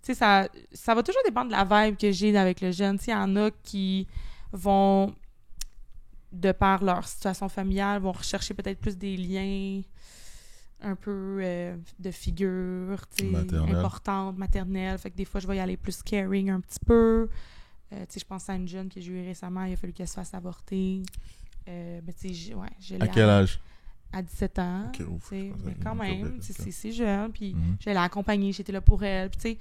Tu sais, ça va toujours dépendre de la vibe que j'ai avec le jeune. Tu sais, il y en a qui vont, de par leur situation familiale, vont rechercher peut-être plus des liens un peu de figure, tu sais, importante, maternelle. Fait que des fois, je vais y aller plus caring un petit peu. Tu sais, je pense à une jeune que j'ai eue récemment. Il a fallu qu'elle se fasse avorter. Mais tu sais, à quel âge? À 17 ans. Okay, ouf, mais quand même, c'est jeune. Puis je l'ai accompagnée, j'étais là pour elle. Puis tu sais,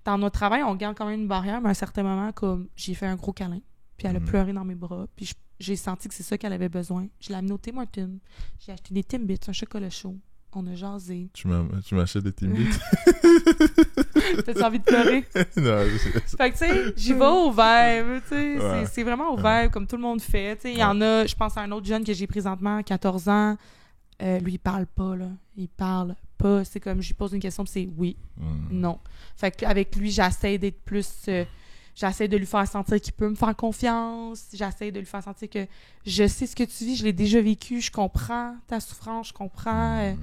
dans notre travail, on garde quand même une barrière, mais à un certain moment, comme j'ai fait un gros câlin. Puis elle a pleuré dans mes bras. Puis j'ai senti que c'est ça qu'elle avait besoin. Je l'ai amenée au Tim Hortons. J'ai acheté des Timbits, un chocolat chaud. On a jasé. Tu m'achètes des Timbits? T'as-tu envie de pleurer? Non, fait que, tu sais, j'y vais au vibe, tu sais. C'est vraiment au vibe, comme tout le monde fait. Tu sais, il y en a, je pense à un autre jeune que j'ai présentement, 14 ans. Lui, il parle pas, là. Il parle pas. C'est comme, je lui pose une question, puis c'est oui, non. Fait qu'avec lui, j'essaie d'être plus... j'essaie de lui faire sentir qu'il peut me faire confiance. J'essaie de lui faire sentir que je sais ce que tu vis, je l'ai déjà vécu, je comprends ta souffrance, je comprends.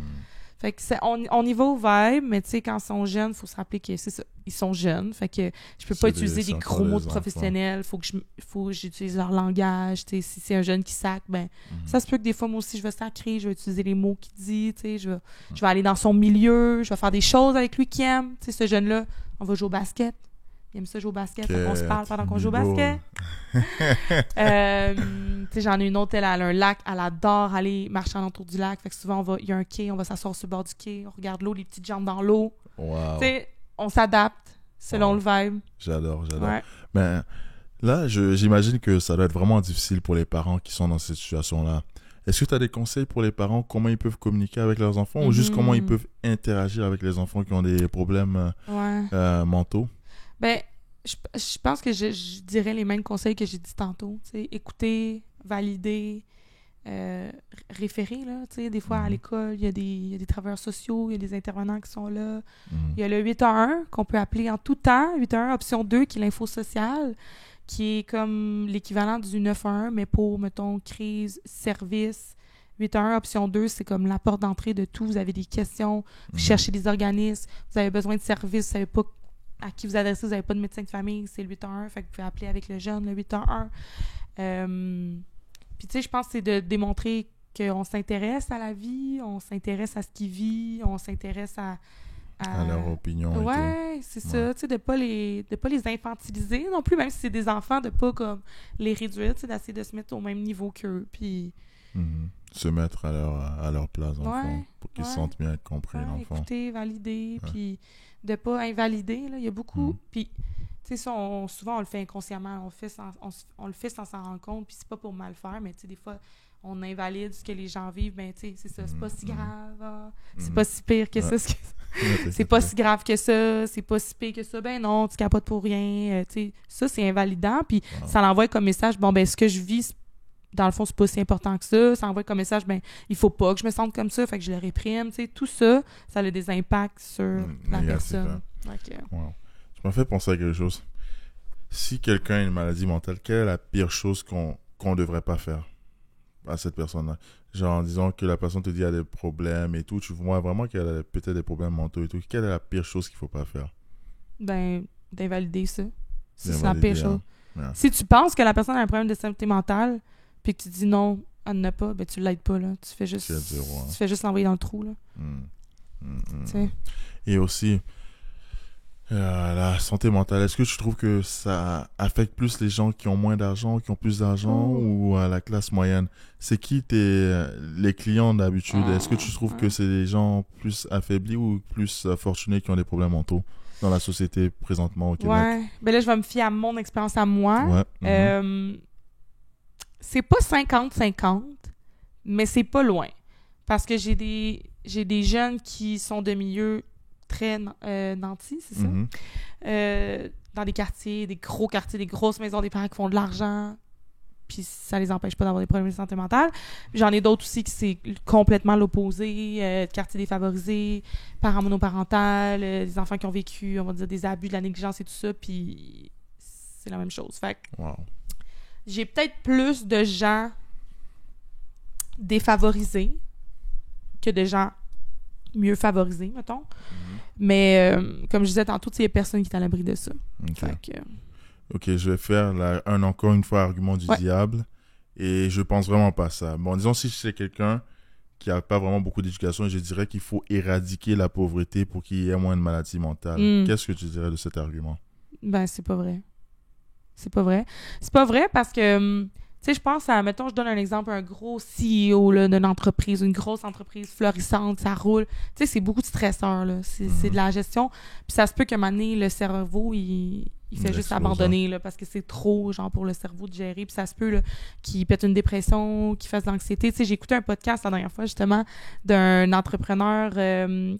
Fait que on y va au vibe, mais tu sais, quand ils sont jeunes, il faut se rappeler que c'est ça. ils sont jeunes, fait que je peux pas utiliser des gros mots de enfants. Professionnels, faut que j'utilise leur langage, tu sais, si c'est un jeune qui sac, ben ça se peut que des fois moi aussi je vais sacrer, je vais utiliser les mots qu'il dit, tu sais, je vais aller dans son milieu, je vais faire des choses avec lui qu'il aime, tu sais, ce jeune-là, on va jouer au basket. Il aime ça jouer au basket, fait qu'on se parle pendant qu'on joue au basket. Tu sais, j'en ai une autre, elle a un lac, elle adore aller marcher autour du lac, fait que souvent il y a un quai, on va s'asseoir sur le bord du quai, on regarde l'eau, les petites jambes dans l'eau. Wow. Tu sais, on s'adapte selon le vibe. J'adore. Ouais. Mais là, j'imagine que ça doit être vraiment difficile pour les parents qui sont dans cette situation-là. Est-ce que tu as des conseils pour les parents, comment ils peuvent communiquer avec leurs enfants ou juste comment ils peuvent interagir avec les enfants qui ont des problèmes mentaux? Ben, je pense que je dirais les mêmes conseils que j'ai dit tantôt. T'sais, écouter, valider, référer. Là, des fois, à l'école, il y a des travailleurs sociaux, il y a des intervenants qui sont là. Il y a le 811 qu'on peut appeler en tout temps. 811 option 2, qui est l'info sociale, qui est comme l'équivalent du 911, mais pour, mettons, crise, service. 811 option 2, c'est comme la porte d'entrée de tout. Vous avez des questions, vous cherchez des organismes, vous avez besoin de services, vous savez pas à qui vous adressez, vous n'avez pas de médecin de famille, c'est le 811, fait que vous pouvez appeler avec le jeune, le 811. Puis tu sais, je pense que c'est de démontrer qu'on s'intéresse à la vie, on s'intéresse à ce qu'ils vivent, on s'intéresse à leur opinion. Ouais, c'est ça, tu sais, de pas les infantiliser non plus, même si c'est des enfants, de pas comme les réduire, tu sais, d'essayer de se mettre au même niveau qu'eux, puis... Se mettre à leur place, enfant, pour qu'ils se sentent bien compris, l'enfant. Écouter, valider, puis de pas invalider, là, il y a beaucoup, puis... Tu sais, souvent, on le fait inconsciemment, on le fait sans s'en rendre compte, puis c'est pas pour mal faire, mais tu sais, des fois, on invalide ce que les gens vivent, ben tu sais, c'est ça, c'est pas si grave, c'est pas si pire que ça, c'est pas si grave que ça, c'est pas si pire que ça, ben non, tu capotes pour rien, tu sais, ça, c'est invalidant, puis ça l'envoie comme message, bon, ben ce que je vis, dans le fond, c'est pas si important que ça envoie comme message, ben il faut pas que je me sente comme ça, fait que je le réprime, tu sais, tout ça, ça a des impacts sur la personne. Okay. Wow. Je m'en fais penser à quelque chose. Si quelqu'un a une maladie mentale, quelle est la pire chose qu'on devrait pas faire à cette personne-là? Genre en disant que la personne te dit qu'il y a des problèmes et tout, tu vois vraiment qu'elle a peut-être des problèmes mentaux et tout. Quelle est la pire chose qu'il faut pas faire? Ben, d'invalider ça. C'est la pire chose. Yeah. Si tu penses que la personne a un problème de santé mentale, puis que tu dis non, elle n'a pas, ben tu l'aides pas, là. Tu fais juste l'envoyer dans le trou, là. Tu sais. Et aussi... la santé mentale, est-ce que tu trouves que ça affecte plus les gens qui ont moins d'argent, qui ont plus d'argent ou la classe moyenne? C'est qui les clients d'habitude? Est-ce que tu trouves que c'est des gens plus affaiblis ou plus fortunés qui ont des problèmes mentaux dans la société présentement au Québec? Ouais, ben là je vais me fier à mon expérience à moi. Ouais. C'est pas 50-50, mais c'est pas loin. Parce que j'ai des jeunes qui sont de milieux très nantis, c'est ça? Dans des quartiers, des gros quartiers, des grosses maisons, des parents qui font de l'argent, puis ça les empêche pas d'avoir des problèmes de santé mentale. Puis j'en ai d'autres aussi qui c'est complètement l'opposé, quartiers défavorisés, parents monoparentales, des enfants qui ont vécu, on va dire, des abus, de la négligence et tout ça, puis c'est la même chose. Fait que j'ai peut-être plus de gens défavorisés que de gens mieux favorisés, mettons. Mais comme je disais tantôt, il n'y a personne qui est à l'abri de ça. Ok, je vais faire encore une fois argument du diable et je pense vraiment pas ça. Bon, disons si c'est quelqu'un qui n'a pas vraiment beaucoup d'éducation, je dirais qu'il faut éradiquer la pauvreté pour qu'il y ait moins de maladies mentales. Qu'est-ce que tu dirais de cet argument? Ben, c'est pas vrai. C'est pas vrai. C'est pas vrai parce que... Tu sais, je pense à, mettons, je donne un exemple, un gros CEO là, d'une entreprise, une grosse entreprise florissante, ça roule. Tu sais, c'est beaucoup de stresseurs, là. C'est de la gestion. Puis ça se peut qu'à un moment donné, le cerveau, il fait juste abandonner, là, parce que c'est trop, genre, pour le cerveau de gérer. Puis ça se peut, là, qu'il pète une dépression, qu'il fasse de l'anxiété. Tu sais, j'ai écouté un podcast la dernière fois, justement, d'un entrepreneur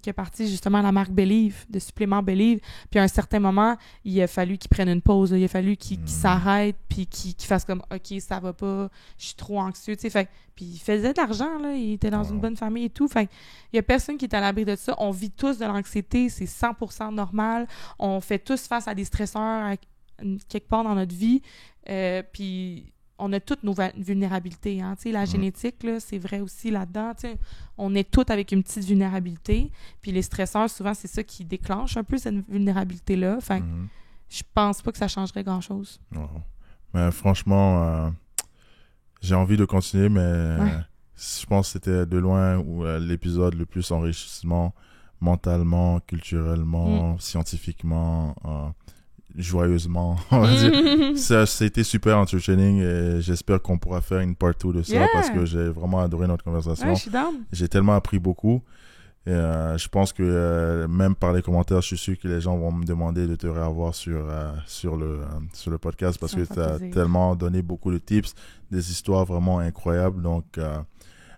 qui est parti, justement, à la marque Believe, de supplément Believe. Puis à un certain moment, il a fallu qu'il prenne une pause, là. Il a fallu qu'il s'arrête, puis qu'il fasse comme, OK, ça va pas, je suis trop anxieux, tu sais. Fait puis il faisait de l'argent, là. Il était dans une bonne famille et tout. Fait il y a personne qui est à l'abri de ça. On vit tous de l'anxiété, c'est 100% normal. On fait tous face à des stresseurs quelque part dans notre vie. Puis on a toutes nos vulnérabilités. Hein? La génétique, là, c'est vrai aussi là-dedans. On est toutes avec une petite vulnérabilité. Puis les stresseurs, souvent, c'est ça qui déclenche un peu cette vulnérabilité-là. Fait je pense pas que ça changerait grand-chose. Mais franchement, j'ai envie de continuer, mais je pense que c'était de loin l'épisode le plus enrichissant mentalement, culturellement, scientifiquement, joyeusement, on va dire. Ça a été super entertaining et j'espère qu'on pourra faire une part 2 de ça parce que j'ai vraiment adoré notre conversation. Ouais, je suis down. J'ai tellement appris beaucoup. Et je pense que même par les commentaires, je suis sûr que les gens vont me demander de te revoir sur le podcast parce que tu as tellement donné beaucoup de tips, des histoires vraiment incroyables. Donc,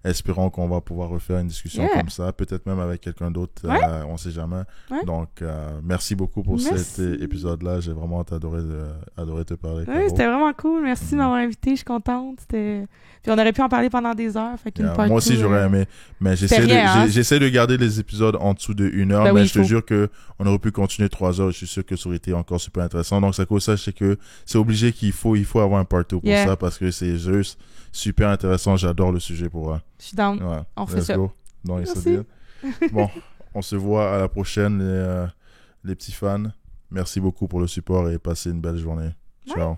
espérons qu'on va pouvoir refaire une discussion comme ça, peut-être même avec quelqu'un d'autre, on ne sait jamais. Donc, merci beaucoup pour cet épisode-là. J'ai vraiment adoré te parler. Oui, c'était vraiment cool. Merci de m'avoir invité. Je suis contente. Puis on aurait pu en parler pendant des heures. Fait moi aussi, j'aurais aimé. Mais j'essaie de garder les épisodes en dessous de 1 heure. Mais je te jure qu'on aurait pu continuer 3 heures. Je suis sûr que ça aurait été encore super intéressant. Donc, c'est cause ça, je sais que c'est obligé qu'il faut avoir un part 2 pour ça parce que c'est juste super intéressant. J'adore le sujet pour eux. Je suis down. On fait ça. Go. Donc, bon, on se voit à la prochaine, les petits fans. Merci beaucoup pour le support et passez une belle journée. Ciao.